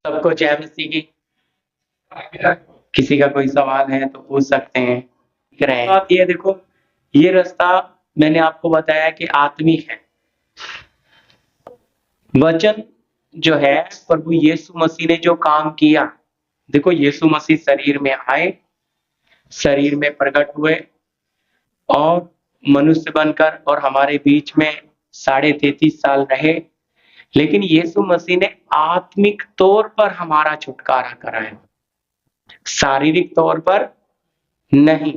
सबको जय मसीह की। किसी का कोई सवाल है तो पूछ सकते हैं। आप ये देखो, ये रास्ता मैंने आपको बताया कि आत्मिक है। वचन जो है, प्रभु यीशु मसीह ने जो काम किया, देखो यीशु मसीह शरीर में आए, शरीर में प्रकट हुए और मनुष्य बनकर और हमारे बीच में 33.5 साल रहे। लेकिन यीशु मसीह ने आत्मिक तौर पर हमारा छुटकारा कराया, शारीरिक तौर पर नहीं।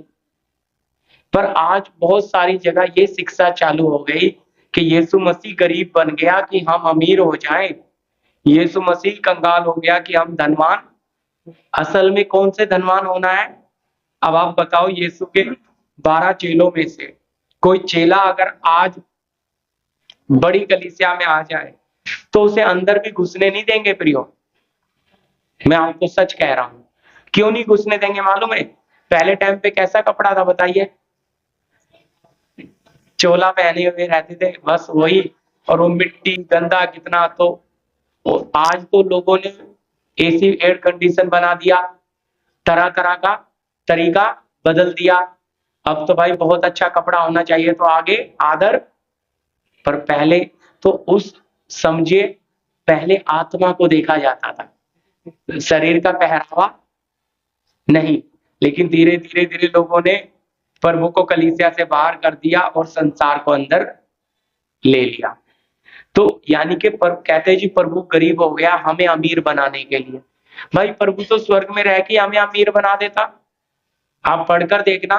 पर आज बहुत सारी जगह ये शिक्षा चालू हो गई कि यीशु मसीह गरीब बन गया कि हम अमीर हो जाएं, यीशु मसीह कंगाल हो गया कि हम धनवान। असल में कौन से धनवान होना है? अब आप बताओ, यीशु के 12 चेलों में से कोई चेला अगर आज बड़ी कलीसिया में आ जाए तो उसे अंदर भी घुसने नहीं देंगे प्रियो। मैं आपको सच कह रहा हूं। क्यों नहीं घुसने देंगे मालूम है? पहले टाइम पे कैसा कपड़ा था बताइए? चोला पहने हुए रहते थे, बस वही। और वो मिट्टी गंदा कितना। तो आज तो लोगों ने एसी एयर कंडीशन बना दिया, तरह तरह का तरीका बदल दिया। अब तो भाई बहुत अच्छा कपड़ा होना चाहिए तो आगे आदर। पर पहले तो उस समझिए, पहले आत्मा को देखा जाता था, शरीर का पहरावा नहीं। लेकिन धीरे धीरे धीरे लोगों ने प्रभु को कलीसिया से बाहर कर दिया और संसार को अंदर ले लिया। तो यानी कि कहते हैं जी प्रभु गरीब हो गया हमें अमीर बनाने के लिए। भाई प्रभु तो स्वर्ग में रह के हमें अमीर बना देता। आप पढ़कर देखना,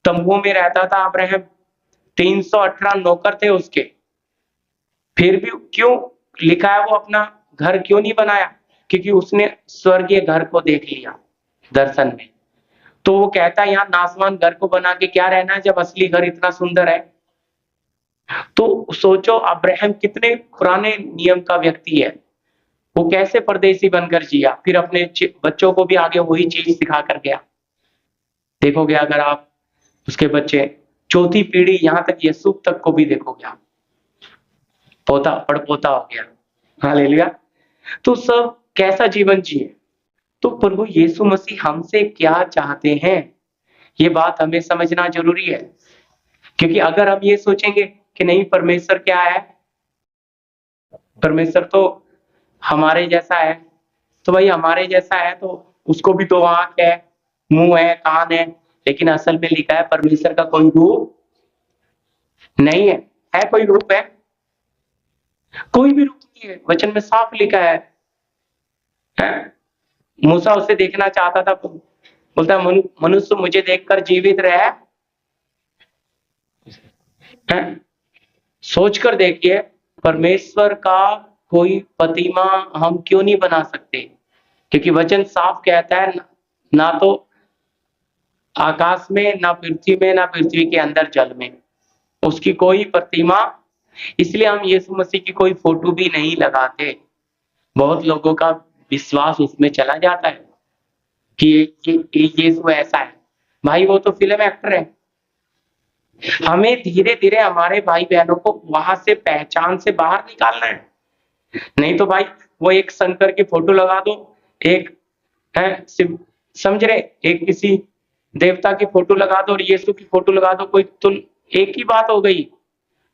तंबुओं में रहता था अब्राहम, 318 नौकर थे उसके, फिर भी क्यों लिखा है वो अपना घर क्यों नहीं बनाया? क्योंकि उसने स्वर्गीय घर को देख लिया दर्शन में। तो वो कहता है यहाँ नासवान घर को बना के क्या रहना है जब असली घर इतना सुंदर है। तो सोचो अब्राहम कितने पुराने नियम का व्यक्ति है, वो कैसे परदेसी बनकर जिया, फिर अपने बच्चों को भी आगे वही चीज सिखा कर गया। देखोगे अगर आप उसके बच्चे, चौथी पीढ़ी यहाँ तक यीशु तक को भी देखोगे आप, पोता पड़पोता हो गया। हालेलुया। तो सब कैसा जीवन जिए। तो प्रभु यीशु मसीह हमसे क्या चाहते हैं, ये बात हमें समझना जरूरी है। क्योंकि अगर हम ये सोचेंगे कि नहीं परमेश्वर क्या है, परमेश्वर तो हमारे जैसा है, तो भाई हमारे जैसा है तो उसको भी 2 आंख है, मुंह है, कान है। लेकिन असल में लिखा है परमेश्वर का कोई रूप नहीं है। है कोई रूप है? कोई भी रूप नहीं है, वचन में साफ लिखा है? मूसा उसे देखना चाहता था, बोलता है मनुष्य मुझे देखकर जीवित रहे। सोच कर देखिए, परमेश्वर का कोई प्रतिमा हम क्यों नहीं बना सकते? क्योंकि वचन साफ कहता है ना तो आकाश में, ना पृथ्वी में, ना पृथ्वी के अंदर जल में उसकी कोई प्रतिमा। इसलिए हम यीशु मसीह की कोई फोटो भी नहीं लगाते। बहुत लोगों का विश्वास उसमें चला जाता है कि यीशु ऐसा है। भाई वो तो फिल्म एक्टर है। हमें धीरे धीरे हमारे भाई बहनों को वहां से पहचान से बाहर निकालना है। नहीं तो भाई वो एक शंकर की फोटो लगा दो, एक है समझ रहे, एक किसी देवता की फोटो लगा दो और यीशु की फोटो लगा दो, कोई तो एक ही बात हो गई,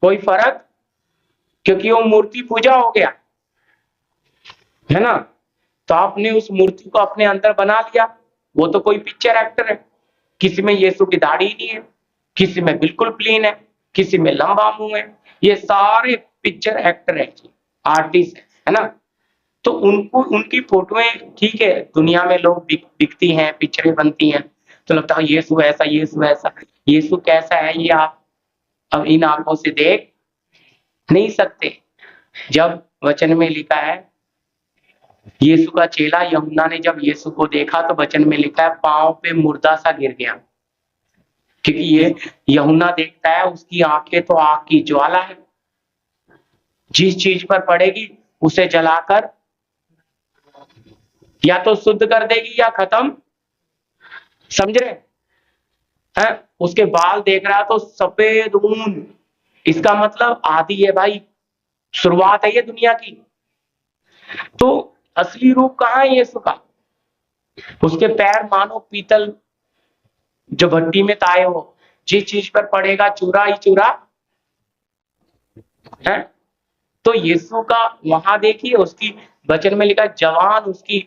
कोई फर्क? क्योंकि वो मूर्ति पूजा हो गया है ना। तो आपने उस मूर्ति को अपने अंदर बना लिया, वो तो कोई पिक्चर एक्टर है। किसी में यीशु की दाढ़ी नहीं है, किसी में बिल्कुल प्लेन है, किसी में लंबा मुंह है। ये सारे पिक्चर एक्टर है, आर्टिस्ट है ना। तो उनको उनकी फोटोएं ठीक है, दुनिया में लोग बिकती हैं, पिक्चरें बनती हैं, तो लगता है यीशु ऐसा, यीशु ऐसा। यीशु कैसा है ये आप अब इन आंखों से देख नहीं सकते। जब वचन में लिखा है, यीशु का चेला यूहन्ना ने जब यीशु को देखा तो वचन में लिखा है पांव पे मुर्दा सा गिर गया। क्योंकि ये यूहन्ना देखता है, उसकी आंखें तो आग की ज्वाला है, जिस चीज पर पड़ेगी उसे जलाकर या तो शुद्ध कर देगी या खत्म। समझ रहे हैं? उसके बाल देख रहा तो सफेद ऊन, इसका मतलब आदि है भाई, शुरुआत है ये दुनिया की। तो असली रूप कहाँ है यीशु का? उसके पैर मानो पीतल जो भट्टी में ताए हो, जिस चीज पर पड़ेगा चूरा ही चूरा है। तो यीशु का वहां देखिए, उसकी वचन में लिखा जवान उसकी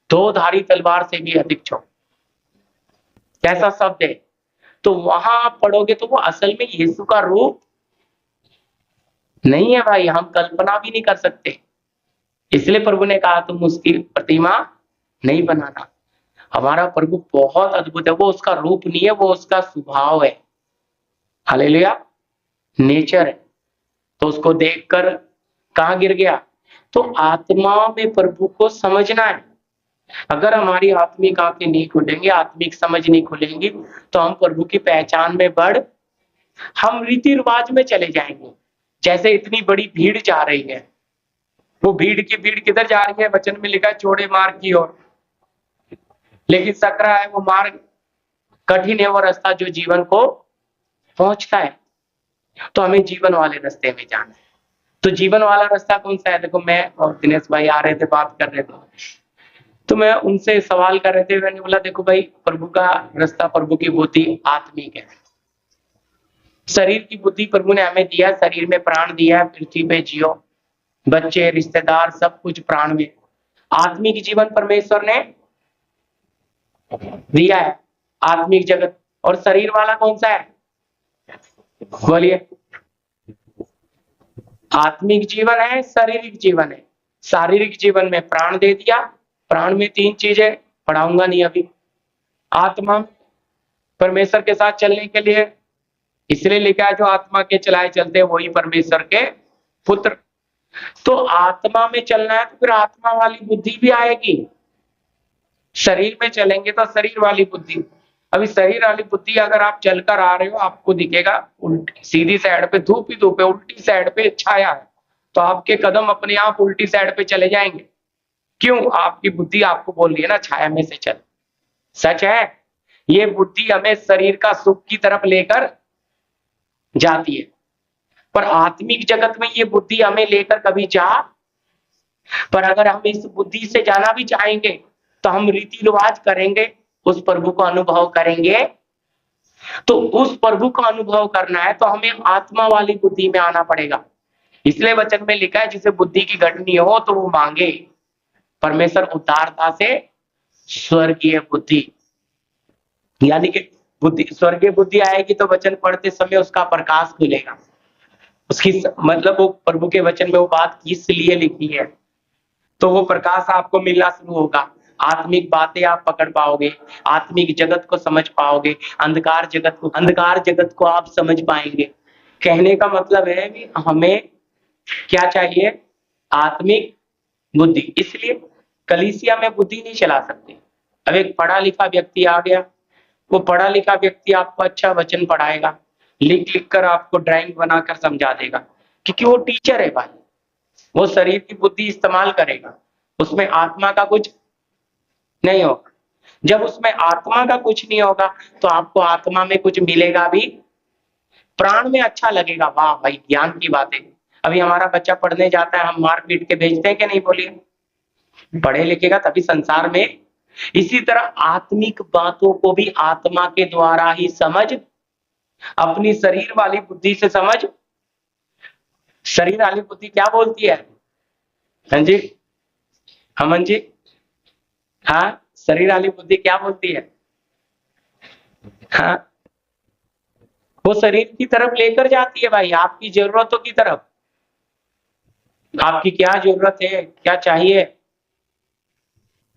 दो धारी तलवार से भी अधिक छो, कैसा शब्द है। तो वहां आप पढ़ोगे तो वो असल में यीशु का रूप नहीं है भाई, हम कल्पना भी नहीं कर सकते। इसलिए प्रभु ने कहा तुम उसकी प्रतिमा नहीं बनाना। हमारा प्रभु बहुत अद्भुत है, वो उसका रूप नहीं है, वो उसका स्वभाव है। हालेलुया, नेचर है। तो उसको देखकर कहां गिर गया? तो आत्मा में प्रभु को समझना है। अगर हमारी आत्मिक आंखें नहीं खुलेंगी, आत्मिक समझ नहीं खुलेंगी, तो हम प्रभु की पहचान में हम रीति रिवाज में चले जाएंगे। जैसे इतनी बड़ी भीड़ जा रही है, वो भीड़ की भीड़ किधर जा रही है? वचन में लिखा है चौड़े मार्ग की ओर, लेकिन सकरा है वो मार्ग, कठिन है वो रास्ता जो जीवन को पहुंचता है। तो हमें जीवन वाले रास्ते में जाना है। तो जीवन वाला रास्ता कौन सा है? देखो, मैं और दिनेश भाई आ रहे थे, बात कर रहे थे, तो मैं उनसे सवाल कर रहे थे। मैंने बोला देखो भाई, प्रभु का रास्ता, प्रभु की बुद्धि आत्मिक है। शरीर की बुद्धि प्रभु ने हमें दिया, शरीर में प्राण दिया है, पृथ्वी पे जियो, बच्चे, रिश्तेदार, सब कुछ प्राण में। आत्मिक जीवन परमेश्वर ने दिया है, आत्मिक जगत। और शरीर वाला कौन सा है? बोलिए। आत्मिक जीवन है, शारीरिक जीवन है। शारीरिक जीवन में प्राण दे दिया। प्राण में तीन चीजें, पढ़ाऊंगा नहीं अभी। आत्मा परमेश्वर के साथ चलने के लिए, इसलिए लिखा है जो आत्मा के चलाए चलते हैं वही परमेश्वर के पुत्र। तो आत्मा में चलना है तो फिर आत्मा वाली बुद्धि भी आएगी। शरीर में चलेंगे तो शरीर वाली बुद्धि। अभी शरीर वाली बुद्धि अगर आप चलकर आ रहे हो, आपको दिखेगा उल्टी सीधी साइड पे धूप ही धूप है, उल्टी साइड पे छाया है, तो आपके कदम अपने आप उल्टी साइड पे चले जाएंगे। क्यों? आपकी बुद्धि आपको बोल रही है ना छाया में से चल। सच है, ये बुद्धि हमें शरीर का सुख की तरफ लेकर जाती है, पर आत्मिक जगत में ये बुद्धि हमें लेकर कभी जा। पर अगर हम इस बुद्धि से जाना भी चाहेंगे तो हम रीति रिवाज करेंगे, उस प्रभु को अनुभव करेंगे। तो उस प्रभु का अनुभव करना है तो हमें आत्मा वाली बुद्धि में आना पड़ेगा। इसलिए वचन में लिखा है जिसे बुद्धि की घटनी हो तो वो मांगे। परमेश्वर उदारता से स्वर्गीय बुद्धि, यानी कि बुद्धि, स्वर्गीय बुद्धि आएगी तो वचन पढ़ते समय उसका प्रकाश खुलेगा। उसकी मतलब वो प्रभु के वचन में वो बात किस लिए लिखी है, तो वो प्रकाश आपको मिलना शुरू होगा। आत्मिक बातें आप पकड़ पाओगे, आत्मिक जगत को समझ पाओगे, अंधकार जगत को आप समझ पाएंगे। कहने का मतलब है कि हमें क्या चाहिए? आत्मिक बुद्धि। इसलिए कलीसिया में बुद्धि नहीं चला सकते। अब एक पढ़ा लिखा व्यक्ति आ गया, वो पढ़ा लिखा व्यक्ति आपको अच्छा वचन पढ़ाएगा, लिख लिख कर आपको ड्राइंग बनाकर समझा देगा, क्योंकि वो टीचर है भाई। वो शरीर की बुद्धि इस्तेमाल करेगा, उसमें आत्मा का कुछ नहीं होगा। जब उसमें आत्मा का कुछ नहीं होगा तो आपको आत्मा में कुछ मिलेगा भी, प्राण में अच्छा लगेगा। वाह भाई, ज्ञान की बातें। अभी हमारा बच्चा पढ़ने जाता है, हम मार पीट के भेजते हैं कि नहीं? बोलिए, पढ़े लिखेगा तभी संसार में। इसी तरह आत्मिक बातों को भी आत्मा के द्वारा ही समझ, अपनी शरीर वाली बुद्धि से समझ। शरीर वाली बुद्धि क्या बोलती है? हाँ जी, हमन जी, हाँ, शरीर वाली बुद्धि क्या बोलती है? हाँ, वो शरीर की तरफ लेकर जाती है भाई, आपकी जरूरतों की तरफ। आपकी क्या जरूरत है, क्या चाहिए,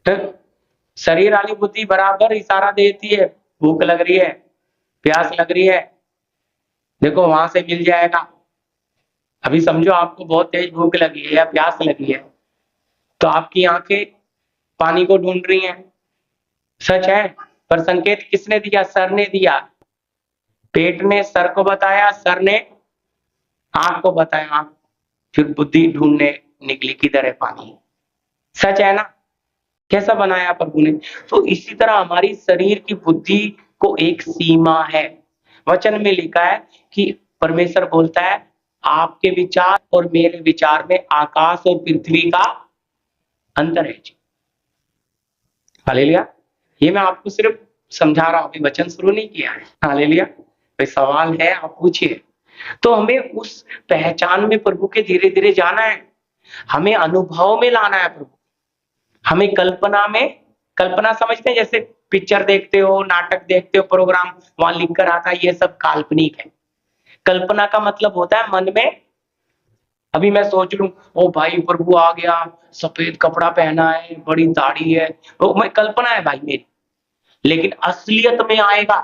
तो शरीर वाली बुद्धि बराबर इशारा देती है। भूख लग रही है, प्यास लग रही है, देखो वहां से मिल जाएगा। अभी समझो आपको बहुत तेज भूख लगी है या प्यास लगी है, तो आपकी आंखें पानी को ढूंढ रही हैं। सच है, पर संकेत किसने दिया? सर ने दिया। पेट ने सर को बताया, सर ने आंख को बताया, आंख फिर बुद्धि ढूंढने निकली किधर है पानी। सच है ना? कैसा बनाया प्रभु ने। तो इसी तरह हमारी शरीर की बुद्धि को एक सीमा है। वचन में लिखा है कि परमेश्वर बोलता है आपके विचार और मेरे विचार में आकाश और पृथ्वी का अंतर है जी। हालेलुया। ये मैं आपको सिर्फ समझा रहा हूं, अभी वचन शुरू नहीं किया है। हालेलुया। कोई सवाल है आप पूछिए। तो हमें उस पहचान में प्रभु के धीरे धीरे जाना है, हमें अनुभव में लाना है प्रभु। हमें कल्पना में, कल्पना समझते हैं जैसे पिक्चर देखते हो, नाटक देखते हो, प्रोग्राम वहां लिख कर आता है, ये सब काल्पनिक है। कल्पना का मतलब होता है मन में, अभी मैं सोच लूं ओ भाई प्रभु आ गया, सफेद कपड़ा पहना है, बड़ी दाढ़ी है, वो मैं कल्पना है भाई मेरी। लेकिन असलियत में आएगा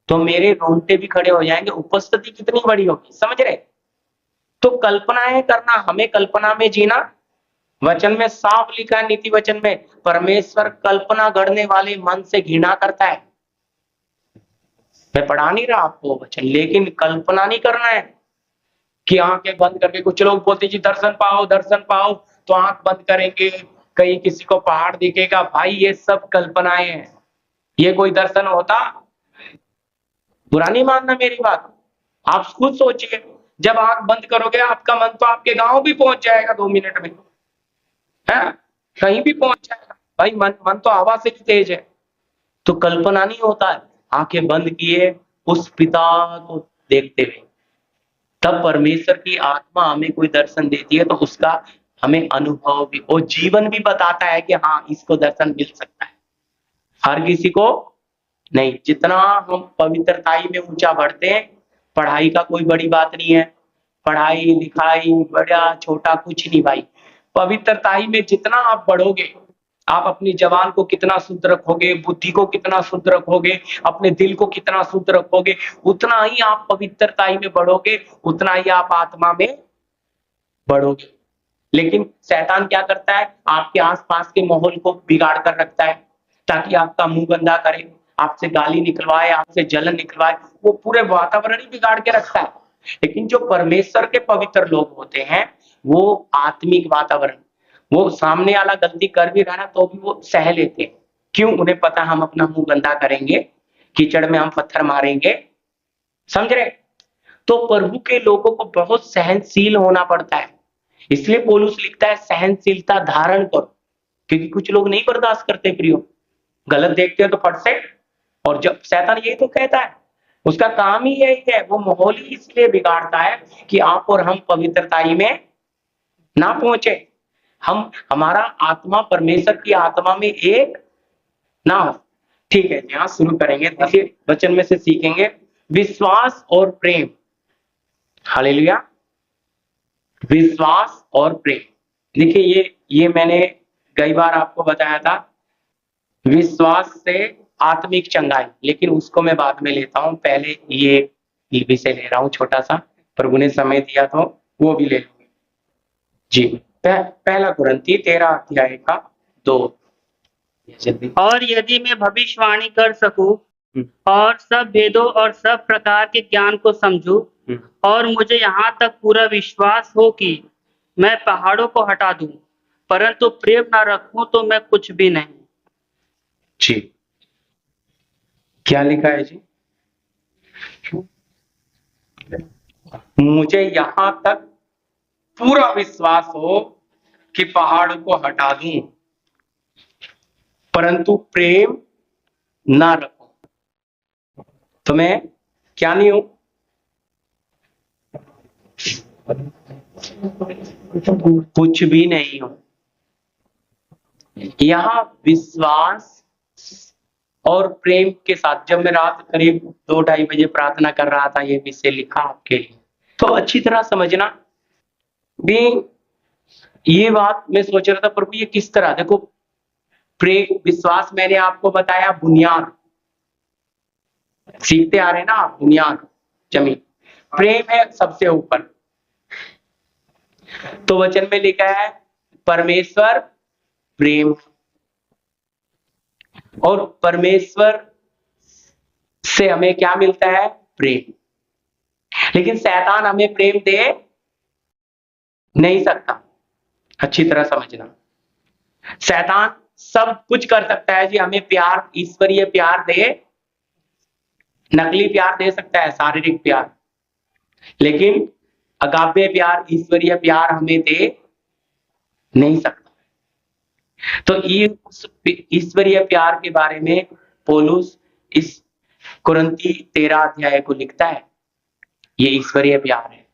तो मेरे रोंगटे भी खड़े हो जाएंगे, उपस्थिति कितनी बड़ी होगी, समझ रहे। तो कल्पनाएं करना, हमें कल्पना में जीना। वचन में साफ लिखा है, नीति वचन में, परमेश्वर कल्पना गढ़ने वाले मन से घृणा करता है। मैं पढ़ा नहीं रहा आपको वचन, लेकिन कल्पना नहीं करना है कि आंखें बंद करके, कुछ लोग बोलते जी दर्शन पाओ दर्शन पाओ, तो आंख बंद करेंगे, कहीं किसी को पहाड़ दिखेगा। भाई ये सब कल्पनाएं हैं, ये कोई दर्शन होता? बुरा नहीं मानना मेरी बात, आप खुद सोचिए, जब आंख बंद करोगे आपका मन तो आपके गांव भी पहुंच जाएगा 2 मिनट में, है कहीं भी पहुंच जाएगा। भाई मन मन तो हवा से भी तेज है। तो कल्पना नहीं होता है, आंखें बंद किए उस पिता को देखते हुए, तब परमेश्वर की आत्मा हमें कोई दर्शन देती है तो उसका हमें अनुभव भी और जीवन भी बताता है कि हाँ इसको दर्शन मिल सकता है। हर किसी को नहीं। जितना हम पवित्रताई में ऊंचा बढ़ते हैं, पढ़ाई का कोई बड़ी बात नहीं है, पढ़ाई लिखाई बड़ा छोटा कुछ नहीं भाई। पवित्रताई में जितना आप बढ़ोगे, आप अपनी जबान को कितना शुद्ध रखोगे, बुद्धि को कितना शुद्ध रखोगे, अपने दिल को कितना शुद्ध रखोगे, उतना ही आप पवित्रताई में बढ़ोगे, उतना ही आप आत्मा में बढ़ोगे। लेकिन शैतान क्या करता है, आपके आसपास के माहौल को बिगाड़ कर रखता है ताकि आपका मुंह गंदा करे, आपसे गाली निकलवाए, आपसे जलन निकलवाए, वो पूरे वातावरण ही बिगाड़ के रखता है। लेकिन जो परमेश्वर के पवित्र लोग होते हैं, वो आत्मिक वातावरण, वो सामने वाला गलती कर भी रहा ना तो भी वो सह लेते हैं। क्यों? उन्हें पता हम अपना मुंह गंदा करेंगे, कीचड़ में हम पत्थर मारेंगे, समझ रहे। तो प्रभु के लोगों को बहुत सहनशील होना पड़ता है। इसलिए पौलुस लिखता है सहनशीलता धारण करो, क्योंकि कुछ लोग नहीं बर्दाश्त करते प्रियो, गलत देखते हो तो फट से। और जब शैतान यही तो कहता है, उसका काम ही यही है, वो माहौल ही इसलिए बिगाड़ता है कि आप और हम पवित्रताई में ना पहुंचे, हम हमारा आत्मा परमेश्वर की आत्मा में एक ना हो। ठीक है, यहाँ शुरू करेंगे। देखिए वचन में से सीखेंगे विश्वास और प्रेम। हालेलुया। विश्वास और प्रेम। देखिए ये मैंने कई बार आपको बताया था, विश्वास से आत्मिक चंगाई, लेकिन उसको मैं बाद में लेता हूं, पहले ये विषय ले रहा हूं छोटा सा, प्रभु ने समय दिया तो वो भी ले लूंगे जी। पहला कुरिन्थी 13 अध्याय का 2। और यदि मैं भविष्यवाणी कर सकूं और सब भेदों और सब प्रकार के ज्ञान को समझूं, और मुझे यहाँ तक पूरा विश्वास हो कि मैं पहाड़ों को हटा दूं, परंतु प्रेम ना रखूं तो मैं कुछ भी नहीं। जी क्या लिखा है जी? मुझे यहां तक पूरा विश्वास हो कि पहाड़ को हटा दूं, परंतु प्रेम ना रखूं तो मैं क्या नहीं हूं? कुछ भी नहीं हूं। यहां विश्वास और प्रेम के साथ, जब मैं रात करीब 2-2:30 बजे प्रार्थना कर रहा था, ये विषय लिखा आपके लिए, तो अच्छी तरह समझना भी। ये बात मैं सोच रहा था प्रभु ये किस तरह, देखो प्रेम विश्वास मैंने आपको बताया बुनियाद, सीखते आ रहे ना आप, बुनियाद जमीन, प्रेम है सबसे ऊपर। तो वचन में लिखा है परमेश्वर प्रेम, और परमेश्वर से हमें क्या मिलता है? प्रेम। लेकिन शैतान हमें प्रेम दे नहीं सकता, अच्छी तरह समझना। शैतान सब कुछ कर सकता है जी, हमें प्यार, ईश्वरीय प्यार दे, नकली प्यार दे सकता है, शारीरिक प्यार, लेकिन अगापे प्यार, ईश्वरीय प्यार हमें दे नहीं सकता। तो ये उस ईश्वरीय प्यार के बारे में पौलुस इस कुरिन्थी 13 अध्याय को लिखता है। ये ईश्वरीय प्यार है।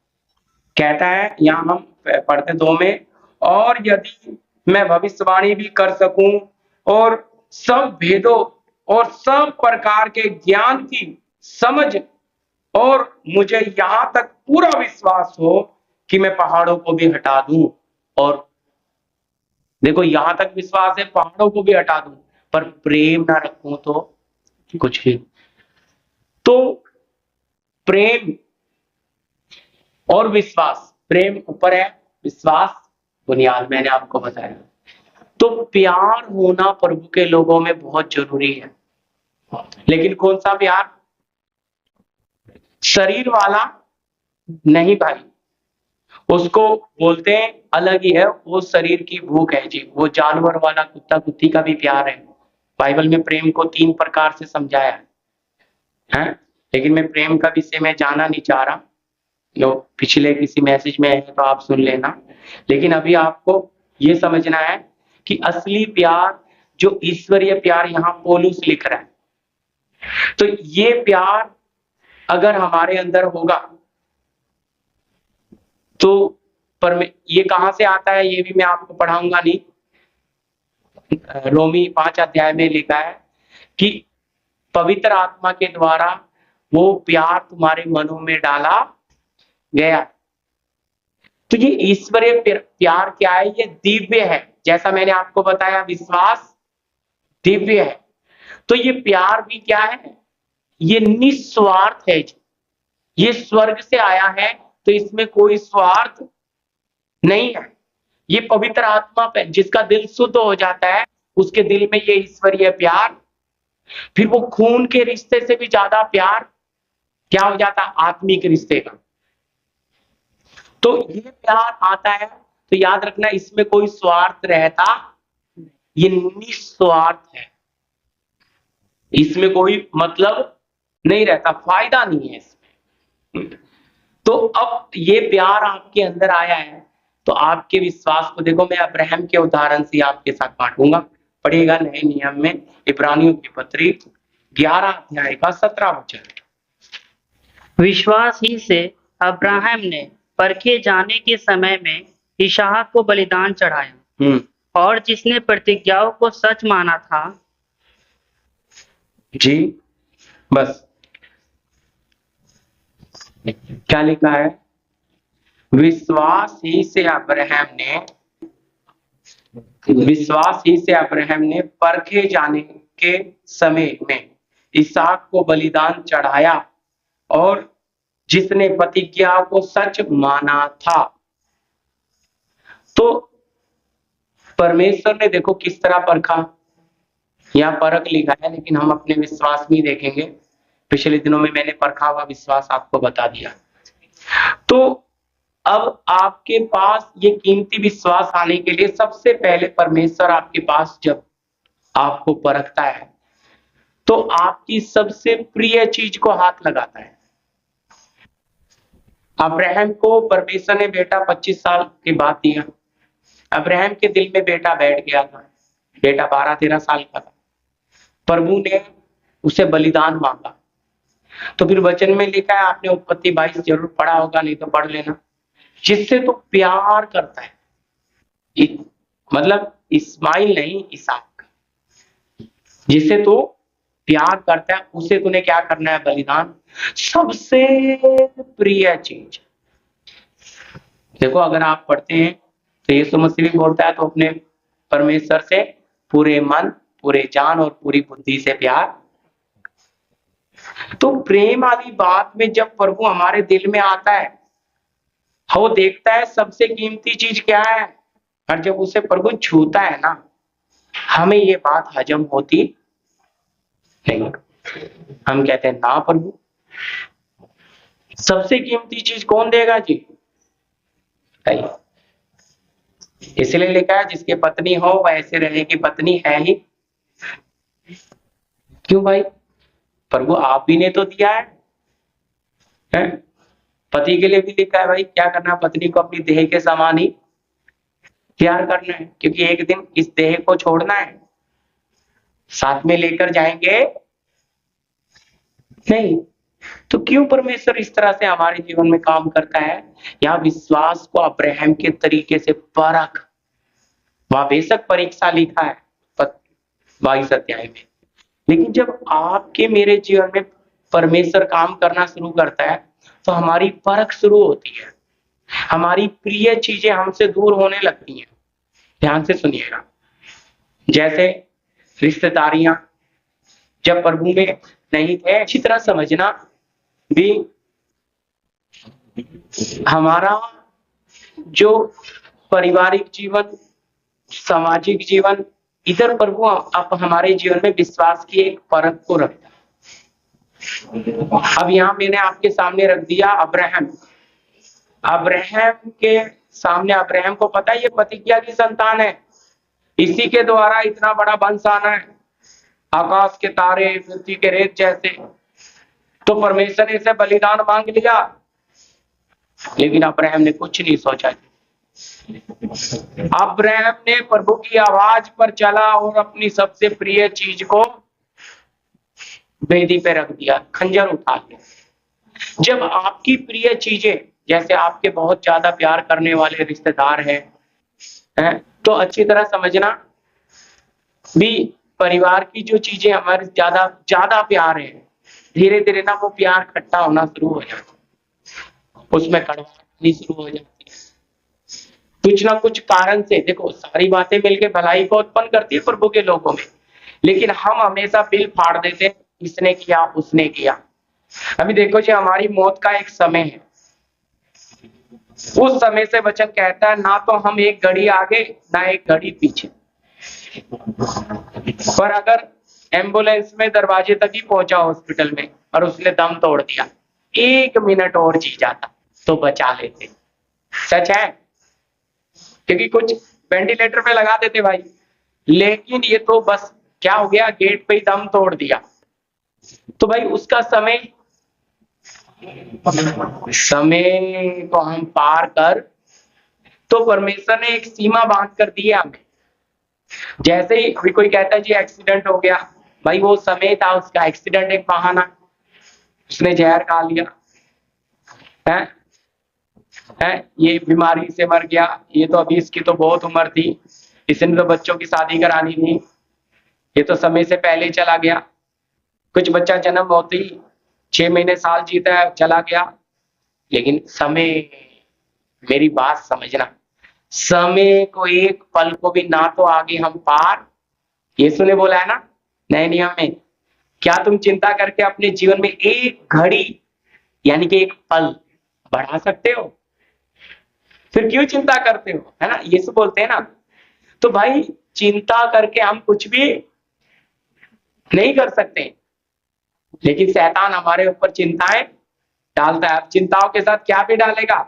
कहता है यहाँ हम पढ़ते 2 में, और यदि मैं भविष्यवाणी भी कर सकूं और सब भेदों और सब प्रकार के ज्ञान की समझ, और मुझे यहाँ तक पूरा विश्वास हो कि मैं पहाड़ों को भी हटा दूं, और देखो यहाँ तक विश्वास है पहाड़ों को भी हटा दूं, पर प्रेम ना रखूं तो कुछ भी। तो प्रेम और विश्वास, प्रेम ऊपर है, विश्वास बुनियाद, मैंने आपको बताया। तो प्यार होना प्रभु के लोगों में बहुत जरूरी है। लेकिन कौन सा प्यार? शरीर वाला नहीं भाई, उसको बोलते हैं अलग ही है, वो शरीर की भूख है जी। वो जानवर वाला कुत्ता कुत्ती का भी प्यार है। बाइबल में प्रेम को 3 प्रकार से समझाया है, लेकिन मैं प्रेम का विषय में जाना नहीं चाह रहा, जो पिछले किसी मैसेज में है तो आप सुन लेना। लेकिन अभी आपको ये समझना है कि असली प्यार, जो ईश्वरीय प्यार यहाँ पौलुस लिख रहा है, तो ये प्यार अगर हमारे अंदर होगा तो ये कहां से आता है ये भी मैं आपको पढ़ाऊंगा नहीं। रोमी 5 अध्याय में लिखा है कि पवित्र आत्मा के द्वारा वो प्यार तुम्हारे मनों में डाला गया। तो ये ईश्वरीय प्यार क्या है? ये दिव्य है। जैसा मैंने आपको बताया, विश्वास दिव्य है, तो ये प्यार भी क्या है? ये निस्वार्थ है। ये स्वर्ग से आया है, तो इसमें कोई स्वार्थ नहीं है। ये पवित्र आत्मा पे जिसका दिल शुद्ध हो जाता है, उसके दिल में ये ईश्वरीय प्यार, फिर वो खून के रिश्ते से भी ज्यादा प्यार क्या हो जाता है? आत्मिक रिश्ते का। तो ये प्यार आता है, तो याद रखना इसमें कोई स्वार्थ रहता, ये निस्वार्थ है, इसमें कोई मतलब नहीं रहता, फायदा नहीं है इसमें। तो अब ये प्यार आपके अंदर आया है, तो आपके विश्वास को देखो, मैं अब्राहम के उदाहरण से आपके साथ बांटूंगा। पढ़िएगा नए नियम में इब्रानियों की पत्री 11 अध्याय का 17 वचन। विश्वास ही से अब्राहम ने परखे जाने के समय में इसहाक को बलिदान चढ़ाया, और जिसने प्रतिज्ञाओं को सच माना था। जी बस क्या लिखा है? विश्वास ही से अब्राहम ने परखे जाने के समय में इसहाक को बलिदान चढ़ाया, और जिसने प्रतिज्ञा को सच माना था। तो परमेश्वर ने देखो किस तरह परखा। यहाँ परख लिखा है, लेकिन हम अपने विश्वास में देखेंगे। पिछले दिनों में मैंने परखा हुआ विश्वास आपको बता दिया। तो अब आपके पास ये कीमती विश्वास आने के लिए सबसे पहले परमेश्वर आपके पास जब आपको परखता है, तो आपकी सबसे प्रिय चीज को हाथ लगाता है। अब्राहम को परमेश्वर ने बेटा 25 साल के बाद दिया। अब्राहम के दिल में बेटा बैठ गया था, बेटा 12-13 साल का था। प्रभु ने उसे बलिदान मांगा। तो फिर वचन में लिखा है, आपने उत्पत्ति 22 जरूर पढ़ा होगा, नहीं तो पढ़ लेना। जिससे तो प्यार करता है, मतलब इस्माइल नहीं, इसहाक, जिससे तो प्यार करता है उसे तूने क्या करना है? बलिदान। सबसे प्रिय चीज देखो, अगर आप पढ़ते हैं तो यीशु मसीह भी बोलता है, तो अपने परमेश्वर से पूरे मन, पूरे जान और पूरी बुद्धि से प्यार। तो प्रेम आदि बात में जब प्रभु हमारे दिल में आता है, वो देखता है सबसे कीमती चीज क्या है, और जब उसे प्रभु छूता है ना, हमें ये बात हजम होती नहीं। हम कहते हैं ना प्रभु, सबसे कीमती चीज कौन देगा जी? इसलिए लिखा है, जिसकी पत्नी हो वह ऐसे रहे कि पत्नी है ही। क्यों भाई? प्रभु आप ही ने तो दिया है? पति के लिए भी लिखा है भाई क्या करना, पत्नी को अपनी देह के समान ही प्यार करना है, क्योंकि एक दिन इस देह को छोड़ना है। साथ में लेकर जाएंगे नहीं। तो क्यों परमेश्वर इस तरह से हमारे जीवन में काम करता है? या विश्वास को अब्राहम के तरीके से परख। वहां बेशक परीक्षा लिखा है 22 अध्याय में, लेकिन जब आपके मेरे जीवन में परमेश्वर काम करना शुरू करता है तो हमारी परख शुरू होती है। हमारी प्रिय चीजें हमसे दूर होने लगती हैं। ध्यान से सुनिएगा। जैसे रिश्तेदारियां जब प्रभु में नहीं थे, अच्छी तरह समझना भी, हमारा जो पारिवारिक जीवन, सामाजिक जीवन, इधर प्रभु अब हमारे जीवन में विश्वास की एक परख को रखता है। अब यहाँ मैंने आपके सामने रख दिया अब्राहम। अब्राहम के सामने, अब्राहम को पता है ये प्रतिज्ञा की संतान है, इसी के द्वारा इतना बड़ा वंश आना है, आकाश के तारे, पृथ्वी के रेत जैसे। तो परमेश्वर ने इसे बलिदान मांग लिया, लेकिन अब्राहम ने कुछ नहीं सोचा। अब्राहम ने प्रभु की आवाज पर चला और अपनी सबसे प्रिय चीज को वेदी पे रख दिया, खंजर उठा लिया। जब आपकी प्रिय चीजें, जैसे आपके बहुत ज्यादा प्यार करने वाले रिश्तेदार हैं, तो अच्छी तरह समझना भी, परिवार की जो चीजें हमारे ज्यादा ज्यादा प्यार है, धीरे धीरे ना वो प्यार खट्टा होना शुरू हो जाता है, उसमें कड़वाहट शुरू हो जाती है। कुछ ना कुछ कारण से, देखो सारी बातें मिलकर भलाई को उत्पन्न करती है प्रभु के लोगों में, लेकिन हम हमेशा बिल फाड़ देते हैं, इसने किया उसने किया। अभी देखो जी, हमारी मौत का एक समय है, उस समय से वचन कहता है ना तो हम एक घड़ी आगे ना एक घड़ी पीछे। पर अगर एम्बुलेंस में दरवाजे तक ही पहुंचा हॉस्पिटल में और उसने दम तोड़ दिया, 1 मिनट और जी जाता तो बचा लेते। सच है, क्योंकि कुछ वेंटिलेटर पे लगा देते भाई, लेकिन ये तो बस क्या हो गया, गेट पे ही दम तोड़ दिया। तो भाई उसका समय को हम पार कर, तो परमेश्वर ने एक सीमा बांध कर दी है हमें। जैसे ही अभी कोई कहता है जी एक्सीडेंट हो गया, भाई वो समय था उसका, एक्सीडेंट एक बहाना, उसने जहर खा लिया है, ये बीमारी से मर गया, ये तो अभी इसकी तो बहुत उम्र थी, इसने तो बच्चों की शादी करानी थी, ये तो समय से पहले चला गया। कुछ बच्चा जन्म होते ही 6 महीने साल जीता है, चला गया। लेकिन समय, मेरी बात समझना, समय को एक पल को भी ना तो आगे हम पार, यीशु ने बोला है ना नए नियम में, क्या तुम चिंता करके अपने जीवन में एक घड़ी यानी कि एक पल बढ़ा सकते हो? फिर क्यों चिंता करते हो, है ना, यीशु बोलते हैं ना। तो भाई चिंता करके हम कुछ भी नहीं कर सकते, लेकिन शैतान हमारे ऊपर चिंताएं डालता है। अब चिंताओं के साथ क्या भी डालेगा,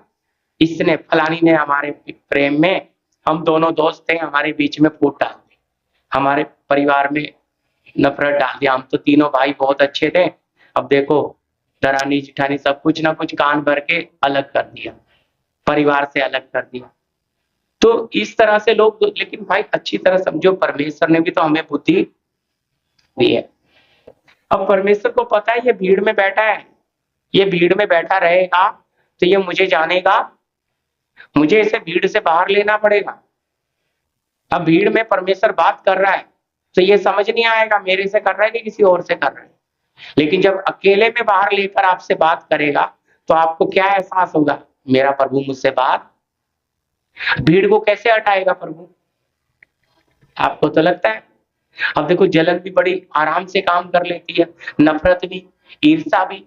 इसने फलानी ने हमारे प्रेम में, हम दोनों दोस्त थे, हमारे बीच में फूट डाल दी, हमारे परिवार में नफरत डाल दिया, हम तो तीनों भाई बहुत अच्छे थे, अब देखो दरानी जिठानी सब कुछ ना कुछ कान भर के अलग कर दिया, परिवार से अलग कर दिया। तो इस तरह से लोग, लेकिन भाई अच्छी तरह समझो, परमेश्वर ने भी तो हमें बुद्धि दी है। अब परमेश्वर को पता है ये भीड़ में बैठा है, ये भीड़ में बैठा रहेगा तो ये मुझे जानेगा, मुझे इसे भीड़ से बाहर लेना पड़ेगा। अब भीड़ में परमेश्वर बात कर रहा है तो ये समझ नहीं आएगा मेरे से कर रहा है कि किसी और से कर रहा है, लेकिन जब अकेले में बाहर लेकर आपसे बात करेगा तो आपको क्या एहसास होगा, मेरा प्रभु मुझसे बात। भीड़ को कैसे हटाएगा प्रभु, आपको तो लगता है? अब देखो जलन भी बड़ी आराम से काम कर लेती है, नफरत भी, ईर्ष्या भी,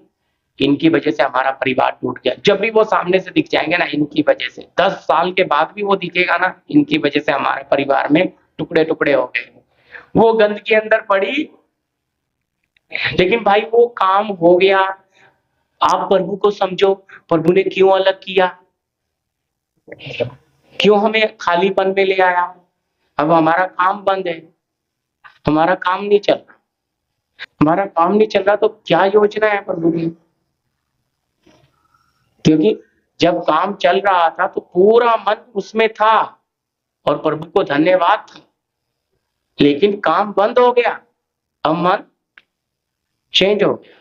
इनकी वजह से हमारा परिवार टूट गया। जब भी वो सामने से दिख जाएंगे ना, इनकी वजह से 10 साल के बाद भी वो दिखेगा ना, इनकी वजह से हमारे परिवार में टुकड़े टुकड़े हो गए, वो गंदगी अंदर पड़ी। लेकिन भाई वो काम हो गया। आप प्रभु को समझो, प्रभु ने क्यों अलग किया, क्यों हमें खालीपन में ले आया। अब हमारा काम बंद है, हमारा काम नहीं चल रहा, हमारा काम नहीं चल रहा, तो क्या योजना है प्रभु की? क्योंकि जब काम चल रहा था तो पूरा मन उसमें था, और प्रभु को धन्यवाद था, लेकिन काम बंद हो गया। अब मन चेंज हो गया।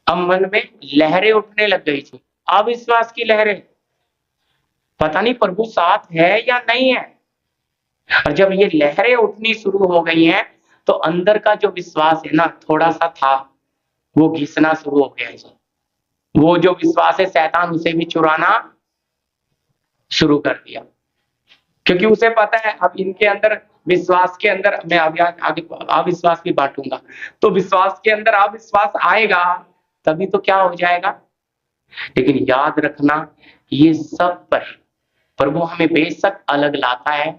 अब मन में लहरें उठने लग गई थी, अविश्वास की लहरें। पता नहीं प्रभु साथ है या नहीं है। और जब ये लहरें उठनी शुरू हो गई हैं, तो अंदर का जो विश्वास है ना, थोड़ा सा था, वो घिसना शुरू हो गया जी। वो जो विश्वास है, शैतान उसे भी चुराना शुरू कर दिया, क्योंकि उसे पता है अब इनके अंदर विश्वास के अंदर मैं अभी आगे अविश्वास भी बांटूंगा, तो विश्वास के अंदर अविश्वास आएगा तभी तो क्या हो जाएगा। लेकिन याद रखना, ये सब पर प्रभु हमें बेशक अलग लाता है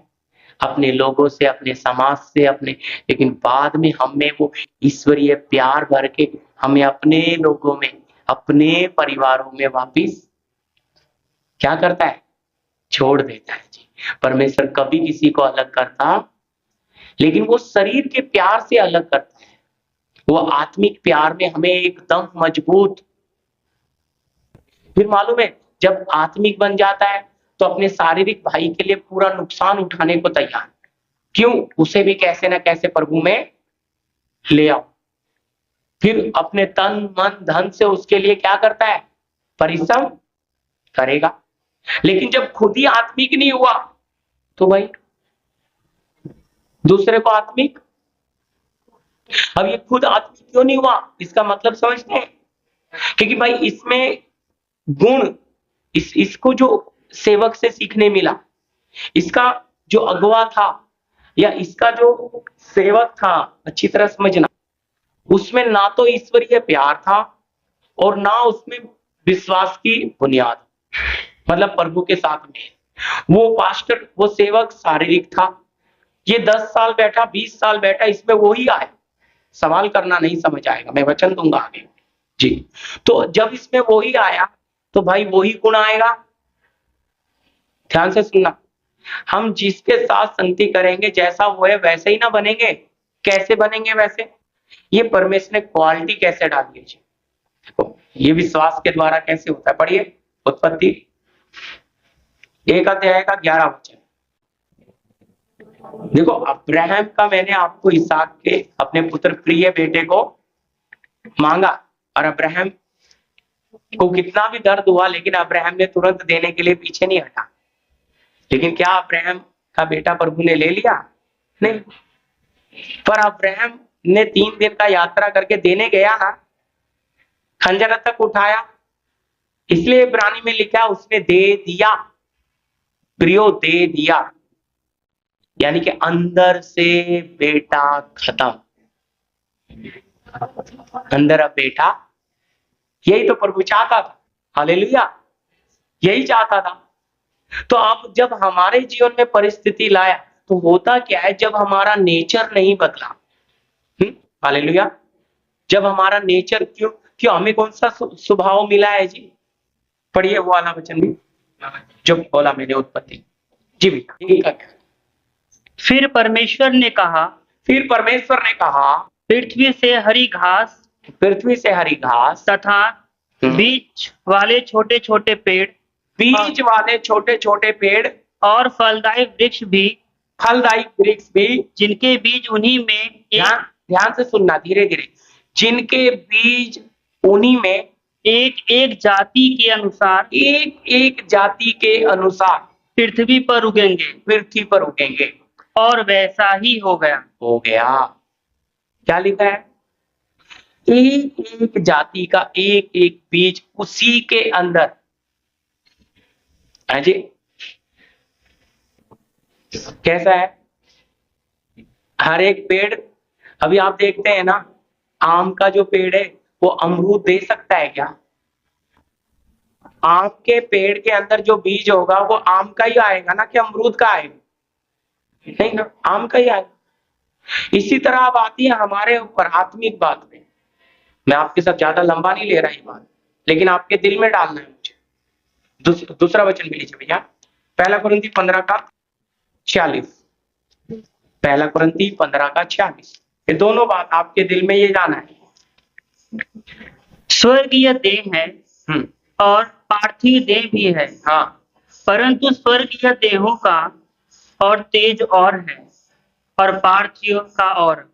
अपने लोगों से, अपने समाज से, अपने, लेकिन बाद में हमें वो ईश्वरीय प्यार भर के हमें अपने लोगों में, अपने परिवारों में वापिस क्या करता है, छोड़ देता है जी। परमेश्वर कभी किसी को अलग करता, लेकिन वो शरीर के प्यार से अलग करता है। वो आत्मिक प्यार में हमें एकदम मजबूत। फिर मालूम है, जब आत्मिक बन जाता है तो अपने शारीरिक भाई के लिए पूरा नुकसान उठाने को तैयार। क्यों? उसे भी कैसे ना कैसे प्रभु में ले आओ। फिर अपने तन मन धन से उसके लिए क्या करता है, परिश्रम करेगा। लेकिन जब खुद ही आत्मिक नहीं हुआ तो भाई दूसरे को आत्मिक। अब ये खुद आत्मिक क्यों नहीं हुआ, इसका मतलब समझते हैं? क्योंकि भाई इसमें गुण, इसको जो सेवक से सीखने मिला, इसका जो अगवा था या इसका जो सेवक था, अच्छी तरह समझना, उसमें ना तो ईश्वरीय प्यार था और ना उसमें विश्वास की बुनियाद। मतलब प्रभु के साथ में वो पास्टर, वो सेवक शारीरिक था। ये 10 साल बैठा, 20 साल बैठा, इसमें वही आए, सवाल करना नहीं समझ आएगा, मैं वचन दूंगा आगे जी। तो जब इसमें वही आया तो भाई वही गुण आएगा। ध्यान से सुनना, हम जिसके साथ संगति करेंगे, जैसा वो है वैसे ही ना बनेंगे। कैसे बनेंगे वैसे? ये परमेश्वर ने क्वालिटी कैसे डाली है जी। देखो ये विश्वास के द्वारा कैसे होता है, पढ़िए उत्पत्ति 1 अध्याय का 11 वचन। देखो अब्राहम का, मैंने आपको इसहाक के अपने पुत्र प्रिय बेटे को मांगा, और अब्राहम को कितना भी दर्द हुआ, लेकिन अब्राहम ने तुरंत देने के लिए पीछे नहीं हटा। लेकिन क्या अब्राहम का बेटा प्रभु ने ले लिया? नहीं। पर अब्राहम ने 3 दिन का यात्रा करके देने गया ना, खंजर तक उठाया, इसलिए इब्रानी में लिखा उसने दे दिया, प्रियो दे दिया, यानी कि अंदर से बेटा खत्म। अंदर अब बेटा, यही तो प्रभु चाहता था। हालेलुया, यही चाहता था। तो अब जब हमारे जीवन में परिस्थिति लाया तो होता क्या है, जब हमारा नेचर नहीं बदला, हालेलुया, जब हमारा नेचर, क्यों हमें कौन सा स्वभाव मिला है जी? पढ़िए वो वाला वचन भी जो बोला मैंने, उत्पत्ति जी भी। फिर परमेश्वर ने कहा, पृथ्वी से हरी घास तथा बीज वाले छोटे छोटे पेड़ और फलदायी वृक्ष भी, जिनके बीज उन्हीं में, ध्यान से सुनना, धीरे धीरे, जिनके बीज उन्हीं में एक एक जाति के अनुसार पृथ्वी पर उगेंगे। और वैसा ही हो गया। क्या लिखा है? एक एक जाति का एक एक बीज उसी के अंदर है जी। कैसा है? हर एक पेड़, अभी आप देखते हैं ना, आम का जो पेड़ है वो अमरूद दे सकता है क्या? आम के पेड़ के अंदर जो बीज होगा वो आम का ही आएगा ना, कि अमरूद का आएगा? नहीं ना, आम का ही आएगा। इसी तरह अब आती है हमारे ऊपर आत्मिक बात में। मैं आपके साथ ज्यादा लंबा नहीं ले रहा ये बात, लेकिन आपके दिल में डालना है मुझे। दूसरा वचन भी लीजिए भैया, 1 कुरिन्थी 15 का 46। 1 कुरिन्थी 15 का 46, ये दोनों बात आपके दिल में ये जाना है। स्वर्गीय देह है और पार्थिव देह भी है। हाँ, परंतु स्वर्गीय देहों का और तेज और है, और पार्थिव का और।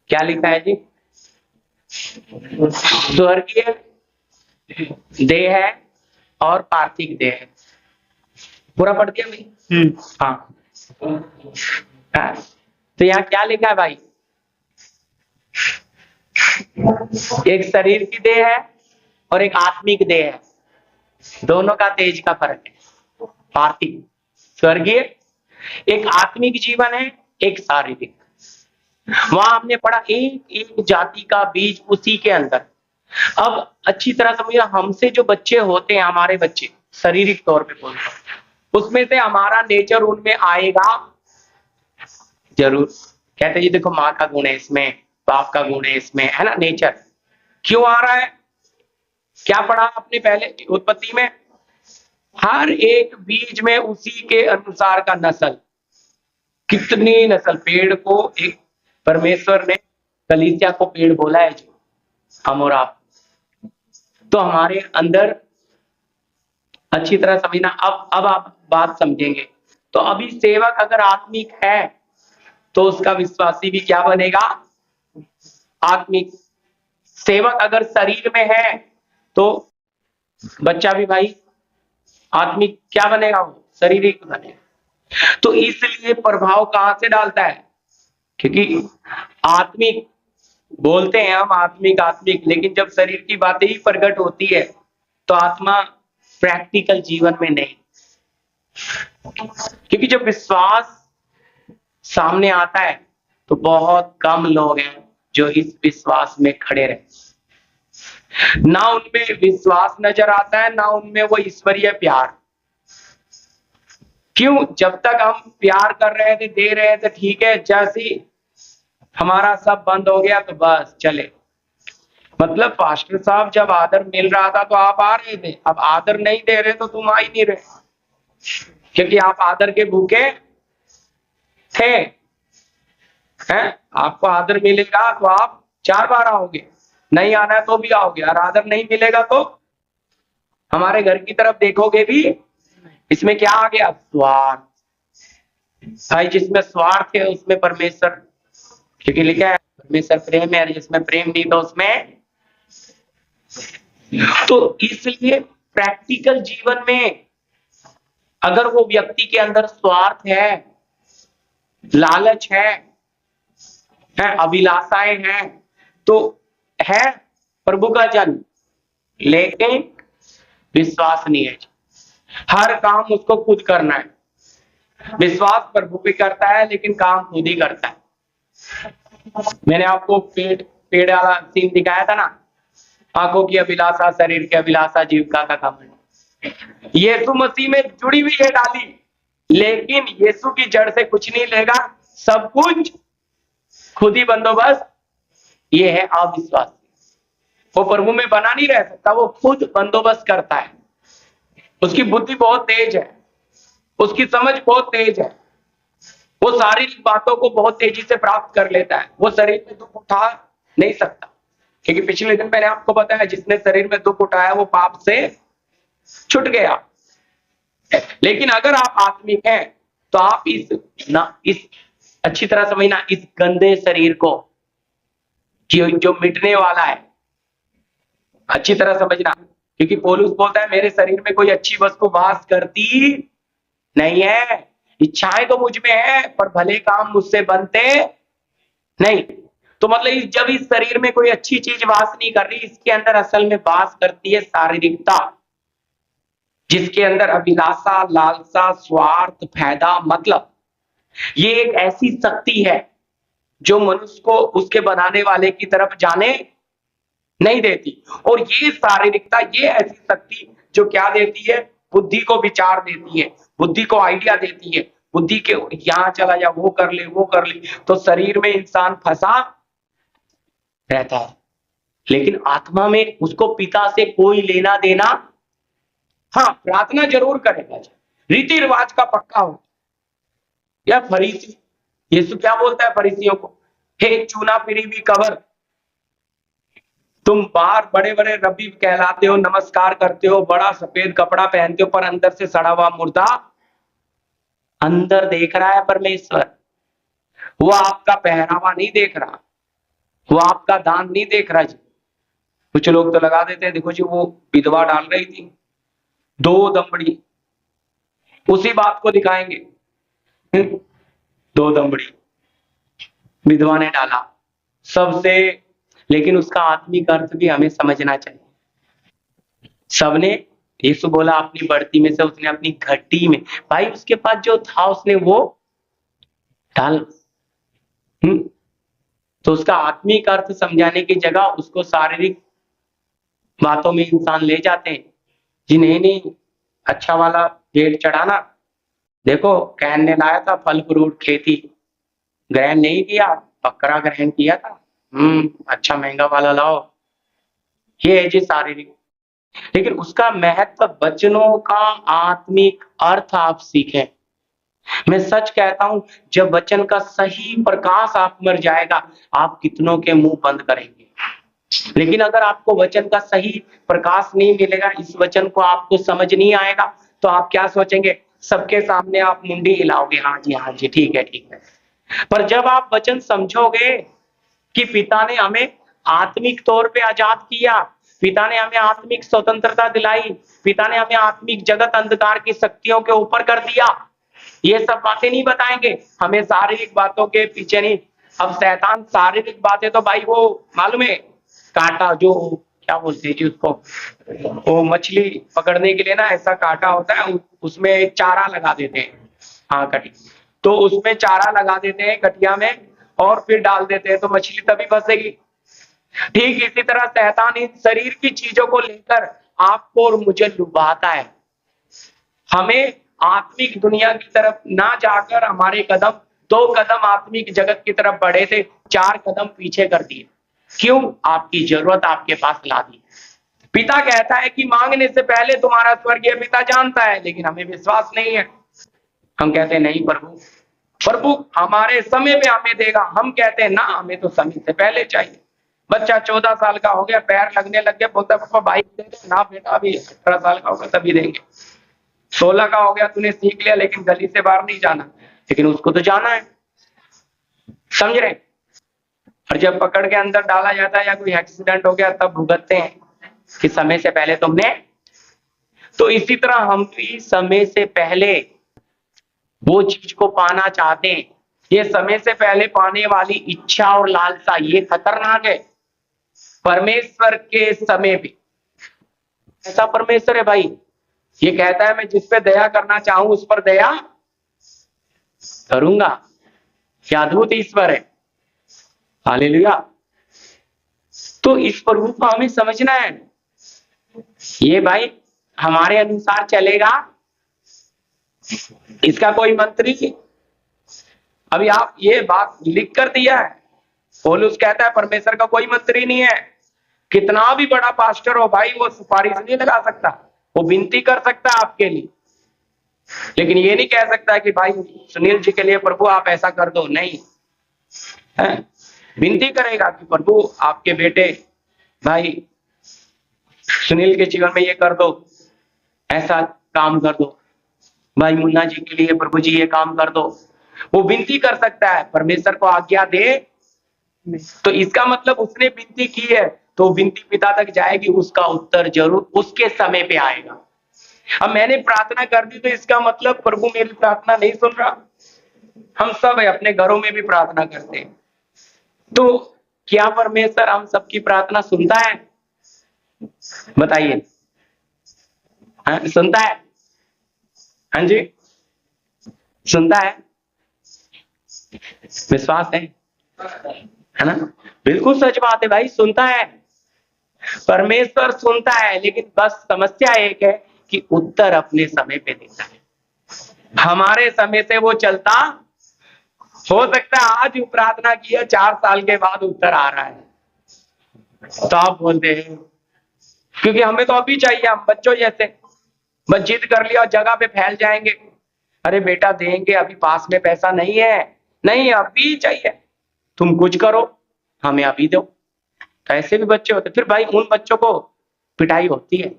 क्या लिखा है जी? स्वर्गीय देह है और पार्थिव देह है। पूरा पढ़ दिया भाई? हाँ। हाँ। तो यहाँ क्या लिखा है भाई? एक शरीर की देह है और एक आत्मिक देह है, दोनों का तेज का फर्क है। पार्थिव स्वर्गीय, एक आत्मिक जीवन है, एक शारीरिक। वहां हमने पढ़ा एक एक जाति का बीज उसी के अंदर। अब अच्छी तरह समझिए, हमसे जो बच्चे होते हैं, हमारे बच्चे शारीरिक तौर पे बोलते हैं, उसमें से हमारा नेचर उनमें आएगा जरूर। कहते जी देखो माँ का गुण है इसमें, बाप का गुण है इसमें, है ना। नेचर क्यों आ रहा है? क्या पढ़ा आपने पहले उत्पत्ति में? हर एक बीज में उसी के अनुसार का नस्ल। कितनी नस्ल? पेड़ को एक परमेश्वर ने कलीसिया को पेड़ बोला है जो हम और आप। तो हमारे अंदर अच्छी तरह समझना। अब आप बात समझेंगे। तो अभी सेवक अगर आत्मिक है तो उसका विश्वासी भी क्या बनेगा? आत्मिक। सेवक अगर शरीर में है तो बच्चा भी भाई आत्मिक क्या बनेगा? वो शारीरिक बनेगा। तो इसलिए प्रभाव कहां से डालता है? क्योंकि आत्मिक बोलते हैं हम, आत्मिक आत्मिक, लेकिन जब शरीर की बातें ही प्रकट होती है तो आत्मा प्रैक्टिकल जीवन में नहीं। क्योंकि जब विश्वास सामने आता है तो बहुत कम लोग हैं जो इस विश्वास में खड़े रहे। ना उनमें विश्वास नजर आता है, ना उनमें वो ईश्वरीय प्यार। क्यों? जब तक हम प्यार कर रहे थे, दे रहे थे, ठीक है, जैसे ही हमारा सब बंद हो गया तो बस चले। मतलब पास्टर साहब जब आदर मिल रहा था तो आप आ रहे थे, अब आदर नहीं दे रहे तो तुम आ ही नहीं रहे, क्योंकि आप आदर के भूखे थे। हैं? आपको आदर मिलेगा तो आप 4 बार आओगे, नहीं आना है तो भी आओगे, और आदर नहीं मिलेगा तो हमारे घर की तरफ देखोगे भी। इसमें क्या आ गया? स्वार्थ। भाई जिसमें स्वार्थ है उसमें परमेश्वर, क्योंकि लिखा है परमेश्वर प्रेम है, जिसमें प्रेम नहीं तो उसमें। तो इसलिए प्रैक्टिकल जीवन में अगर वो व्यक्ति के अंदर स्वार्थ है, लालच है, अभिलाषाएं हैं, तो है प्रभु का जन, लेकिन विश्वास नहीं है। हर काम उसको खुद करना है। विश्वास प्रभु भी करता है लेकिन काम खुद ही करता है। मैंने आपको पेड़ वाला सीन दिखाया था ना, आंखों की अभिलाषा, शरीर की अभिलाषा, जीविका का घमंड। यीशु मसीह में जुड़ी हुई है डाली, लेकिन यीशु की जड़ से कुछ नहीं लेगा, सब कुछ खुद ही बंदोबस्त। ये है अविश्वास। वो प्रभु में बना नहीं रह सकता, वो खुद बंदोबस्त करता है। उसकी बुद्धि बहुत तेज है, उसकी समझ बहुत तेज है, वो शारीरिक बातों को बहुत तेजी से प्राप्त कर लेता है। वो शरीर में दुख उठा नहीं सकता, क्योंकि पिछले दिन मैंने आपको बताया जिसने शरीर में दुख उठाया वो पाप से छूट गया। लेकिन अगर आप आत्मिक हैं तो आप इस अच्छी तरह समझना, इस गंदे शरीर को जो मिटने वाला है, अच्छी तरह समझना। क्योंकि पौलुस बोलता है मेरे शरीर में कोई अच्छी वस्तु वास करती नहीं है, इच्छाएं तो मुझ में है पर भले काम मुझसे बनते नहीं। तो मतलब जब इस शरीर में कोई अच्छी चीज वास नहीं कर रही, इसके अंदर असल में वास करती है शारीरिकता, जिसके अंदर अभिलाषा, लालसा, स्वार्थ, फायदा, मतलब। ये एक ऐसी शक्ति है जो मनुष्य को उसके बनाने वाले की तरफ जाने नहीं देती। और ये शारीरिकता, ये ऐसी शक्ति जो क्या देती है? बुद्धि को विचार देती है, बुद्धि को आइडिया देती है, बुद्धि के यहां चला जा, वो कर ले, वो कर ले। तो शरीर में इंसान फंसा रहता है, लेकिन आत्मा में उसको पिता से कोई लेना देना। हाँ, प्रार्थना जरूर करेगा, रीति रिवाज का पक्का हो। या फरीसी, यीशु क्या बोलता है फरीसियों को? हे चूना फिरी हुई कब्र, तुम बाहर बड़े बड़े रब्बी कहलाते हो, नमस्कार करते हो, बड़ा सफेद कपड़ा पहनते हो, पर अंदर से सड़ा हुआ मुर्दा अंदर देख रहा है परमेश्वर। वो आपका पहरावा नहीं देख रहा, वो आपका दान नहीं देख रहा जी। कुछ लोग तो लगा देते हैं, देखो जी वो विधवा डाल रही थी 2 दमड़ी, उसी बात को दिखाएंगे। 2 दमड़ी विधवा ने डाला सबसे, लेकिन उसका आत्मिक अर्थ भी हमें समझना चाहिए। सबने, यीशु बोला अपनी बढ़ती में से उसने अपनी घटी में, भाई उसके पास जो था उसने वो डाल। तो उसका आत्मिक अर्थ समझाने की जगह उसको शारीरिक बातों में इंसान ले जाते हैं जी। नहीं, अच्छा वाला गेट चढ़ाना, देखो कैन ने लाया था फल फ्रूट खेती, ग्रहण नहीं किया, बकरा ग्रहण किया था, अच्छा महंगा वाला लाओ। ये है जी शारीरिक। लेकिन उसका महत्व, वचनों का आत्मिक अर्थ आप सीखें। मैं सच कहता हूं, जब वचन का सही प्रकाश आप मर जाएगा, आप कितनों के मुंह बंद करेंगे। लेकिन अगर आपको वचन का सही प्रकाश नहीं मिलेगा, इस वचन को आपको समझ नहीं आएगा, तो आप क्या सोचेंगे, सबके सामने आप मुंडी हिलाओगे, हाँ जी ठीक है। पर जब आप वचन समझोगे कि पिता ने हमें आत्मिक तौर पे आजाद किया, पिता ने हमें आत्मिक स्वतंत्रता दिलाई, पिता ने हमें आत्मिक जगत अंधकार की शक्तियों के ऊपर कर दिया, ये सब बातें नहीं बताएंगे हमें शारीरिक बातों के पीछे नहीं। अब शैतान शारीरिक बातें तो भाई वो मालूम है, कांटा जो क्या बोलते हैं जी उसको, वो मछली पकड़ने के लिए ना ऐसा कांटा होता है, उसमें चारा लगा देते हैं, हाँ कटी, तो उसमें चारा लगा देते हैं कटिया में और फिर डाल देते हैं, तो मछली तभी फंसेगी। ठीक इसी तरह शैतान इन शरीर की चीजों को लेकर आपको और मुझे लुभाता है। हमें आत्मिक दुनिया की तरफ ना जाकर हमारे कदम 2 कदम आत्मिक जगत की तरफ बढ़े थे, 4 कदम पीछे कर दिए। क्यों? आपकी जरूरत आपके पास ला दी। पिता कहता है कि मांगने से पहले तुम्हारा स्वर्गीय पिता जानता है, लेकिन हमें विश्वास नहीं है। हम कहते हैं नहीं प्रभु हमारे समय पे हमें देगा। हम कहते हैं ना, हमें तो समय से पहले चाहिए। बच्चा 14 साल का हो गया, पैर लगने लग गया, बोलता पापा बाइक दे दो ना, बेटा अभी 18 साल का होगा तभी देंगे। 16 का हो गया, तूने सीख लिया लेकिन गली से बाहर नहीं जाना, लेकिन उसको तो जाना है, समझ रहे। और जब पकड़ के अंदर डाला जाता है या कोई एक्सीडेंट हो गया, तब भुगतते हैं कि समय से पहले तुमने। तो इसी तरह हम भी समय से पहले वो चीज को पाना चाहते हैं। ये समय से पहले पाने वाली इच्छा और लालसा, ये खतरनाक है। परमेश्वर के समय पे ऐसा परमेश्वर है भाई, ये कहता है मैं जिस पे दया करना चाहूं उस पर दया करूंगा। क्या अद्भुत ईश्वर है, हालेलुया। तो इस प्रभु को हमें समझना है। ये भाई हमारे अनुसार चलेगा, इसका कोई मंत्री, अभी आप ये बात लिख कर दिया है, पौलुस कहता है परमेश्वर का कोई मंत्री नहीं है। कितना भी बड़ा पास्टर हो भाई, वो सिफारिश नहीं लगा सकता, वो विनती कर सकता है आपके लिए, लेकिन ये नहीं कह सकता कि भाई सुनील जी के लिए प्रभु आप ऐसा कर दो, नहीं है। विनती करेगा कि प्रभु आपके बेटे भाई सुनील के जीवन में ये कर दो, ऐसा काम कर दो, भाई मुन्ना जी के लिए प्रभु जी ये काम कर दो। वो विनती कर सकता है, परमेश्वर को आज्ञा दे तो इसका मतलब उसने विनती की है, तो विनती पिता तक जाएगी, उसका उत्तर जरूर उसके समय पे आएगा। अब मैंने प्रार्थना कर दी तो इसका मतलब प्रभु मेरी प्रार्थना नहीं सुन रहा। हम सब अपने घरों में भी प्रार्थना करते हैं, तो क्या परमेश्वर हम सबकी प्रार्थना सुनता है? बताइए, सुनता है? हाँ जी, सुनता है, विश्वास है ना? बिल्कुल सच बात है भाई, सुनता है, परमेश्वर सुनता है, लेकिन बस समस्या एक है कि उत्तर अपने समय पे देता है। हमारे समय से वो चलता, हो सकता है आज प्रार्थना की है, 4 साल के बाद उत्तर आ रहा है, तो आप बोलते हैं क्योंकि हमें तो अभी चाहिए, हम बच्चों जैसे बस जिद कर लिया और जगह पे फैल जाएंगे। अरे बेटा देंगे, अभी पास में पैसा नहीं है, नहीं अभी चाहिए, तुम कुछ करो, हमें अभी दो। ऐसे भी बच्चे होते, फिर भाई उन बच्चों को पिटाई होती है।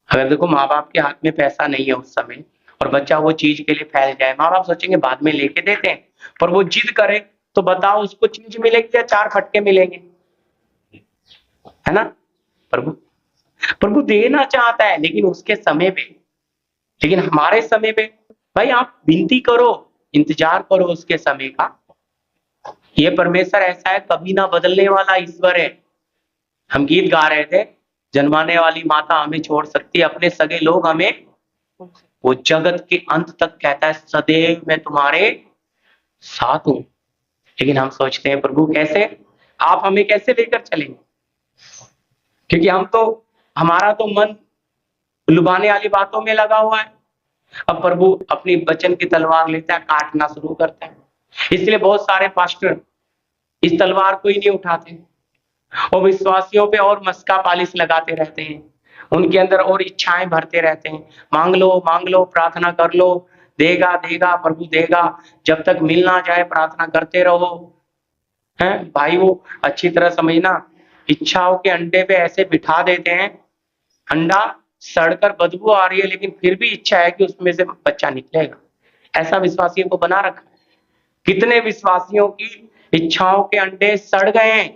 अगर देखो माँ बाप के हाथ में पैसा नहीं है उस समय, और बच्चा वो चीज के लिए फैल जाए। माँ बाप सोचेंगे बाद में लेके देते हैं, पर वो जिद करे तो बताओ उसको चीज मिलेगी या 4 फटके मिलेंगे, है ना। प्रभु प्रभु देना चाहता है लेकिन उसके समय पे, लेकिन हमारे समय पे भाई आप विनती करो, इंतजार करो उसके समय का। ये परमेश्वर ऐसा है, कभी ना बदलने वाला ईश्वर है। हम गीत गा रहे थे, जन्माने वाली माता हमें छोड़ सकती है, अपने सगे लोग हमें, वो जगत के अंत तक कहता है सदैव मैं तुम्हारे साथ हूं। लेकिन हम सोचते हैं प्रभु कैसे, आप हमें कैसे लेकर चलेंगे, क्योंकि हम तो, हमारा तो मन लुभाने वाली बातों में लगा हुआ है। अब प्रभु अपनी वचन की तलवार लेता है, काटना शुरू करता है। इसलिए बहुत सारे पास्टर इस तलवार को ही नहीं उठाते और विश्वासियों पे और मस्का पालिश लगाते रहते हैं, उनके अंदर और इच्छाएं भरते रहते हैं। मांग लो, प्रार्थना कर लो, देगा देगा प्रभु देगा, जब तक मिल ना जाए प्रार्थना करते रहो। हैं भाई, वो अच्छी तरह समझना, इच्छाओं के अंडे पे ऐसे बिठा देते हैं, अंडा सड़कर बदबू आ रही है लेकिन फिर भी इच्छा है कि उसमें से बच्चा निकलेगा। ऐसा विश्वासियों को बना रखा है। कितने विश्वासियों की इच्छाओं के अंडे सड़ गए हैं,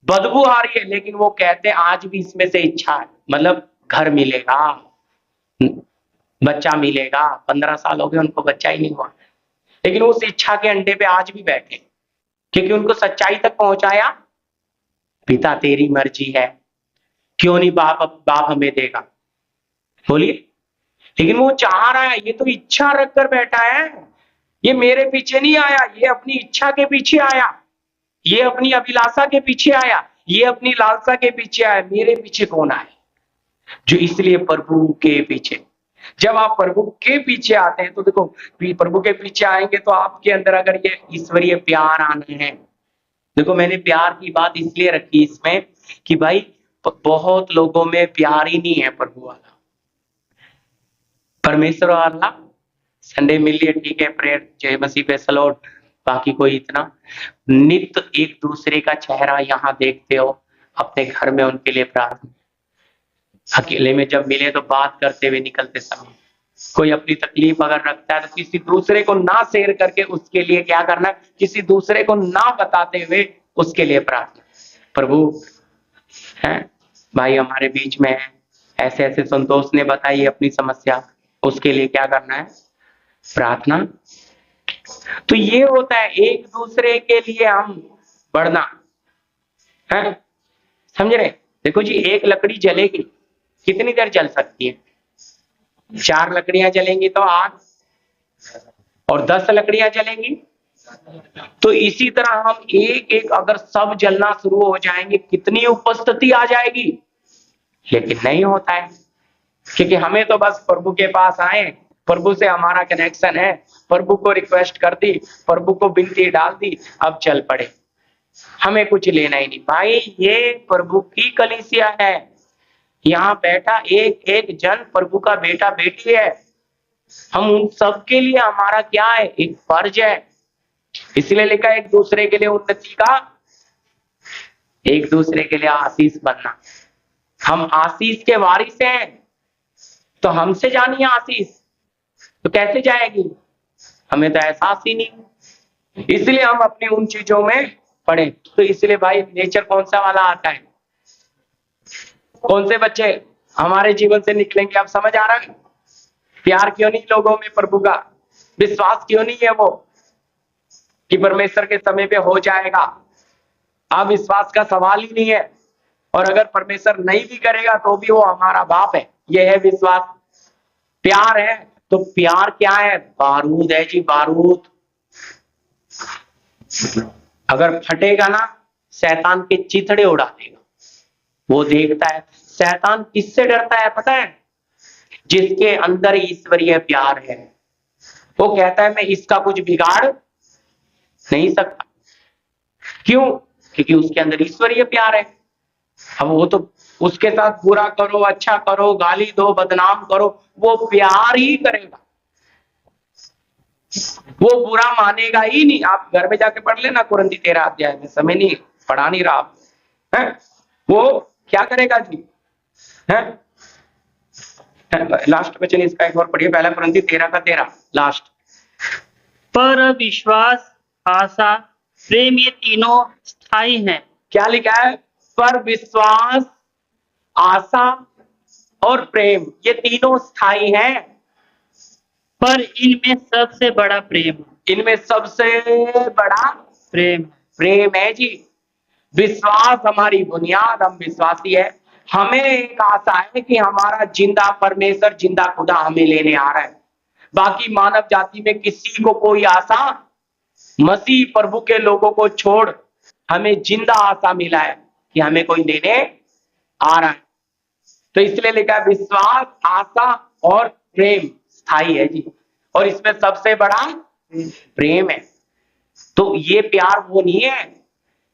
बदबू आ रही है, लेकिन वो कहते हैं आज भी इसमें से इच्छा है, मतलब घर मिलेगा, बच्चा मिलेगा। 15 साल हो गए उनको बच्चा ही नहीं हुआ, लेकिन उस इच्छा के अंडे पे आज भी बैठे, क्योंकि उनको सच्चाई तक पहुंचाया पिता तेरी मर्जी है, क्यों नहीं बाप बाप हमें देगा, बोलिए। लेकिन वो चाह रहा है, ये तो इच्छा रखकर बैठा है, ये मेरे पीछे नहीं आया, ये अपनी इच्छा के पीछे आया, ये अपनी अभिलाषा के पीछे आया, ये अपनी लालसा के पीछे आया। मेरे पीछे कौन आए, जो इसलिए प्रभु के पीछे। जब आप प्रभु के पीछे आते हैं तो देखो, प्रभु के पीछे आएंगे तो आपके अंदर अगर ये ईश्वरीय प्यार आना है, देखो मैंने प्यार की बात इसलिए रखी इसमें कि भाई बहुत लोगों में प्यार ही नहीं है प्रभु वाला, परमेश्वर वाला। संडे मिल लिए ठीक है, प्रेयर जय मसीह पे सलोट, बाकी कोई इतना नित्य एक दूसरे का चेहरा यहाँ देखते हो, अपने घर में उनके लिए प्रार्थना, अकेले में जब मिले तो बात करते हुए निकलते समय, कोई अपनी तकलीफ अगर रखता है तो किसी दूसरे को ना शेयर करके उसके लिए क्या करना है, किसी दूसरे को ना बताते हुए उसके लिए प्रार्थना। प्रभु है भाई हमारे बीच में है, ऐसे ऐसे संतोष ने बताई अपनी समस्या, उसके लिए क्या करना है, प्रार्थना। तो ये होता है एक दूसरे के लिए हम बढ़ना है, समझ रहे। देखो जी, एक लकड़ी जलेगी कितनी देर जल सकती है, 4 लकड़ियां जलेंगी तो आग, और 10 लकड़ियां जलेंगी। तो इसी तरह हम एक एक अगर सब जलना शुरू हो जाएंगे, कितनी उपस्थिति आ जाएगी, लेकिन नहीं होता है, क्योंकि हमें तो बस प्रभु के पास आए, प्रभु से हमारा कनेक्शन है, प्रभु को रिक्वेस्ट कर दी, प्रभु को विनती डाल दी, अब चल पड़े, हमें कुछ लेना ही नहीं। भाई ये प्रभु की कलीसिया है, यहाँ बैठा एक एक जन प्रभु का बेटा बेटी है, हम उन सबके लिए हमारा क्या है, एक फर्ज है। इसलिए लिखा एक दूसरे के लिए उन्नति का, एक दूसरे के लिए आशीष बनना। हम आशीष के वारिस हैं, तो हमसे जानिए आशीष तो कैसे जाएगी, हमें तो एहसास ही नहीं, इसलिए हम अपनी उन चीजों में पढ़े। तो इसलिए भाई नेचर कौन सा वाला आता है, कौन से बच्चे हमारे जीवन से निकलेंगे, आप समझ आ रहा है। प्यार क्यों नहीं लोगों में प्रभु का, विश्वास क्यों नहीं है वो कि परमेश्वर के समय पे हो जाएगा। अब विश्वास का सवाल ही नहीं है, और अगर परमेश्वर नहीं भी करेगा तो भी वो हमारा बाप है, ये है विश्वास। प्यार है तो प्यार क्या है, बारूद है जी, बारूद। अगर फटेगा ना, शैतान के चिथड़े उड़ा देगा। वो देखता है, शैतान किससे डरता है पता है, जिसके अंदर ईश्वरीय प्यार है। वो कहता है मैं इसका कुछ बिगाड़ नहीं सकता, क्यों, क्योंकि उसके अंदर ईश्वरीय प्यार है। अब वो तो उसके साथ बुरा करो, अच्छा करो, गाली दो, बदनाम करो, वो प्यार ही करेगा, वो बुरा मानेगा ही नहीं। आप घर में जाके पढ़ लेना कुरंती 13 अध्याय में, समय नहीं पढ़ा नहीं रहा है? वो क्या करेगा जी, है लास्ट वचन इसका एक और पढ़िए, 1 कुरिन्थी 13:13 लास्ट। पर विश्वास, आशा, प्रेम ये तीनों स्थायी हैं। क्या लिखा है? पर विश्वास, आशा और प्रेम ये तीनों स्थायी हैं, पर इनमें सबसे बड़ा प्रेम है। इनमें सबसे बड़ा प्रेम प्रेम है जी। विश्वास हमारी बुनियाद, हम विश्वासी है। हमें एक आशा है कि हमारा जिंदा परमेश्वर, जिंदा खुदा हमें लेने आ रहा है। बाकी मानव जाति में किसी को कोई आशा, मसीह प्रभु के लोगों को छोड़ हमें जिंदा आशा मिला है कि हमें कोई लेने आ रहा है। तो इसलिए लिखा है विश्वास, आशा और प्रेम स्थायी है जी, और इसमें सबसे बड़ा प्रेम है। तो ये प्यार वो नहीं है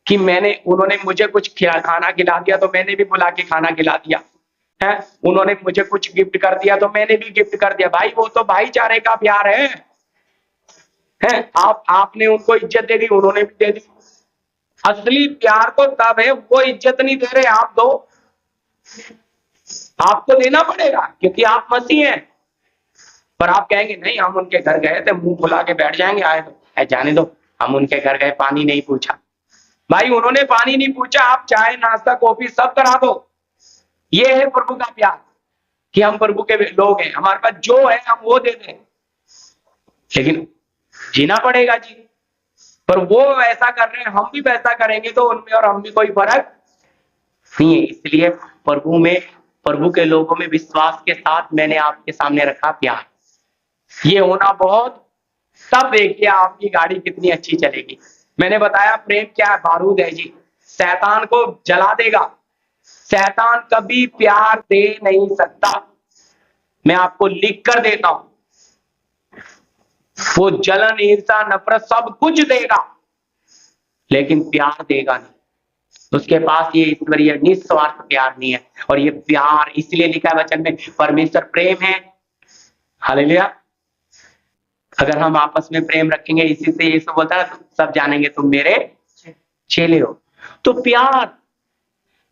कि उन्होंने मुझे कुछ खाना खिला दिया तो मैंने भी बुला के खाना खिला दिया है, उन्होंने मुझे कुछ गिफ्ट कर दिया तो मैंने भी गिफ्ट कर दिया। भाई वो तो भाईचारे का प्यार है। आपने उनको इज्जत दे दी, उन्होंने भी दे दी। असली प्यार तो तब है, वो इज्जत नहीं दे रहे, आप दो। आपको देना पड़ेगा क्योंकि आप मसीह हैं। पर आप कहेंगे नहीं, हम उनके घर गए थे, मुंह फुला के बैठ जाएंगे, आए तो जाने दो, हम उनके घर गए, पानी नहीं पूछा। भाई उन्होंने पानी नहीं पूछा, आप चाय, नाश्ता, कॉफी सब करा दो। ये है प्रभु का प्यार कि हम प्रभु के लोग हैं, हमारे पास जो है हम वो दे दें। लेकिन जीना पड़ेगा जी। पर वो ऐसा कर रहे हैं, हम भी वैसा करेंगे तो उनमें और हम में कोई फर्क नहीं है। इसलिए प्रभु के लोगों में विश्वास के साथ मैंने आपके सामने रखा प्यार। ये होना बहुत, तब देखिए आपकी गाड़ी कितनी अच्छी चलेगी। मैंने बताया प्रेम क्या है? बारूद है जी, शैतान को जला देगा। शैतान कभी प्यार दे नहीं सकता, मैं आपको लिख कर देता हूं। वो जलन, ईर्ष्या, नफरत सब कुछ देगा, लेकिन प्यार देगा नहीं। उसके पास ये ईश्वरीय निस्वार्थ प्यार नहीं है। और ये प्यार इसलिए लिखा है वचन में, परमेश्वर प्रेम है। हालेलुया। अगर हम आपस में प्रेम रखेंगे, इसी से यीशु बोलता है सब जानेंगे तुम मेरे चेले हो। तो प्यार,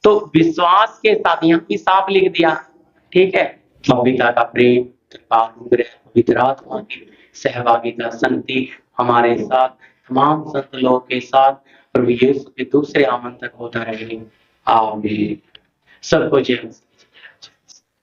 तो विश्वास के साथ यहाँ भी साफ लिख दिया, ठीक है। पिता का प्रेम, पवित्र आत्मा की सहभागिता, संगति हमारे साथ, तमाम संत लोगों के साथ, प्रभु यीशु के दूसरे आगमन तक होता रहे। आमीन। सबको जय।